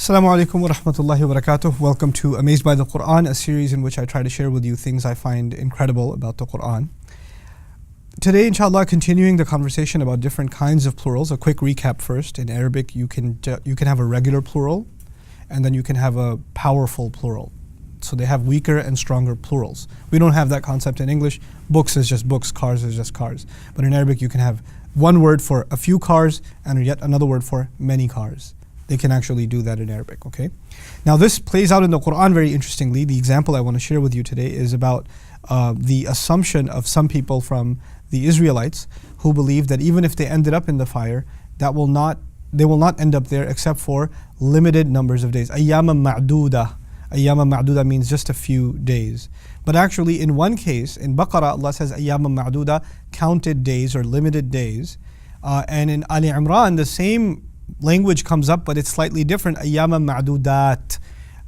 Assalamu alaikum wa rahmatullahi wa barakatuh. Welcome to Amazed by the Quran, a series in which I try to share with you things I find incredible about the Quran. Today, inshallah, continuing the conversation about different kinds of plurals. A quick recap first. In Arabic, you can have a regular plural, and then you can have a powerful plural. So they have weaker and stronger plurals. We don't have that concept in English. Books is just books, cars is just cars. But in Arabic, you can have one word for a few cars and yet another word for many cars. They can actually do that in Arabic, okay? Now this plays out in the Quran very interestingly. The example I want to share with you today is about the assumption of some people from the Israelites who believe that even if they ended up in the fire, they will not end up there except for limited numbers of days. Ayyama ma'duda. Ayyama ma'duda means just a few days. But actually in one case, in Baqarah, Allah says Ayyama ma'duda, counted days or limited days. And in Ali Imran, the same language comes up, but it's slightly different. Ayyama ma'dudat.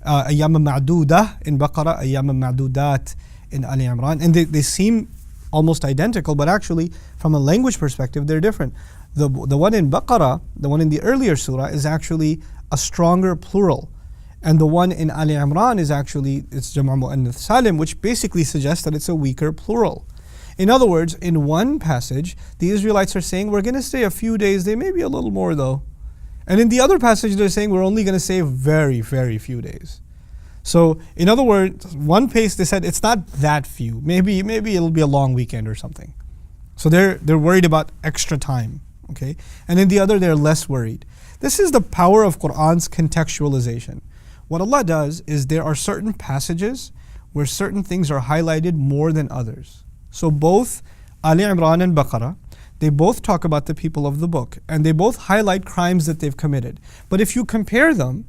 Ayyama ma'duda in Baqarah, Ayyama ma'dudat in Ali Imran. And they seem almost identical, but actually from a language perspective, they're different. The one in Baqarah, the one in the earlier surah, is actually a stronger plural. And the one in Ali Imran is actually, it's Jam'a Mu'annath Salim, which basically suggests that it's a weaker plural. In other words, in one passage, the Israelites are saying, we're going to stay a few days, they may be a little more though. And in the other passage, they're saying, we're only going to stay very, very few days. So, in other words, one place they said, it's not that few. Maybe it'll be a long weekend or something. So they're worried about extra time, okay? And in the other, they're less worried. This is the power of Qur'an's contextualization. What Allah does is there are certain passages where certain things are highlighted more than others. So both Ali Imran and Baqarah, they both talk about the people of the book and they both highlight crimes that they've committed. But if you compare them,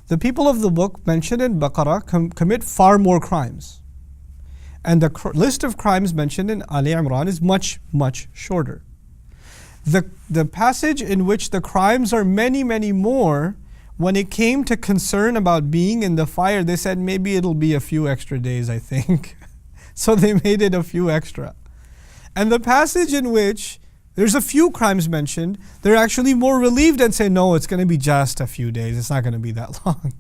the people of the book mentioned in Baqarah commit far more crimes. And the list of crimes mentioned in Ali Imran is much, much shorter. The passage in which the crimes are many, many more, when it came to concern about being in the fire, they said maybe it'll be a few extra days, I think. So they made it a few extra. And the passage in which there's a few crimes mentioned, they're actually more relieved and say, no, it's going to be just a few days. It's not going to be that long.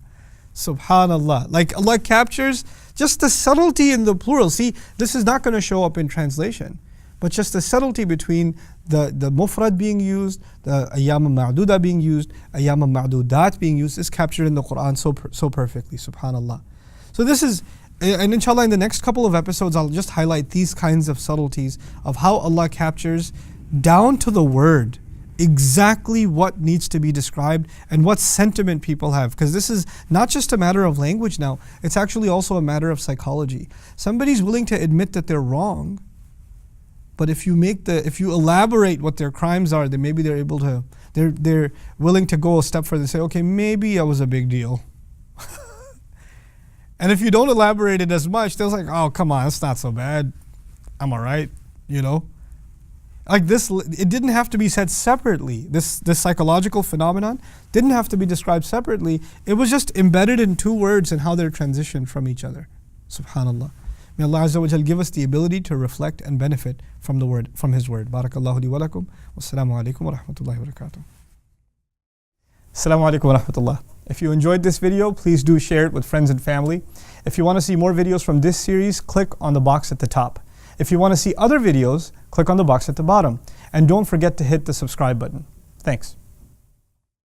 Subhanallah. Like Allah captures just the subtlety in the plural. See, this is not going to show up in translation. But just the subtlety between the mufrad being used, the ayyama ma'duda being used, ayyama ma'dudat being used is captured in the Quran so perfectly, subhanallah. So this is, and inshallah in the next couple of episodes I'll just highlight these kinds of subtleties of how Allah captures down to the word exactly what needs to be described and what sentiment people have. Because this is not just a matter of language now, it's actually also a matter of psychology. Somebody's willing to admit that they're wrong, but if you elaborate what their crimes are, then maybe they're willing to go a step further and say, okay, maybe that was a big deal. And if you don't elaborate it as much, they're like, oh, come on, it's not so bad. I'm all right, you know? Like this, it didn't have to be said separately. This psychological phenomenon didn't have to be described separately. It was just embedded in two words and how they're transitioned from each other. Subhanallah. May Allah Azza wa Jal give us the ability to reflect and benefit from the word, from His word. Barakallahu li wa lakum. Wassalamu alaikum wa rahmatullahi wa barakatuh. Assalamu alaikum wa rahmatullah. If you enjoyed this video, please do share it with friends and family. If you want to see more videos from this series, click on the box at the top. If you want to see other videos, click on the box at the bottom. And don't forget to hit the subscribe button. Thanks.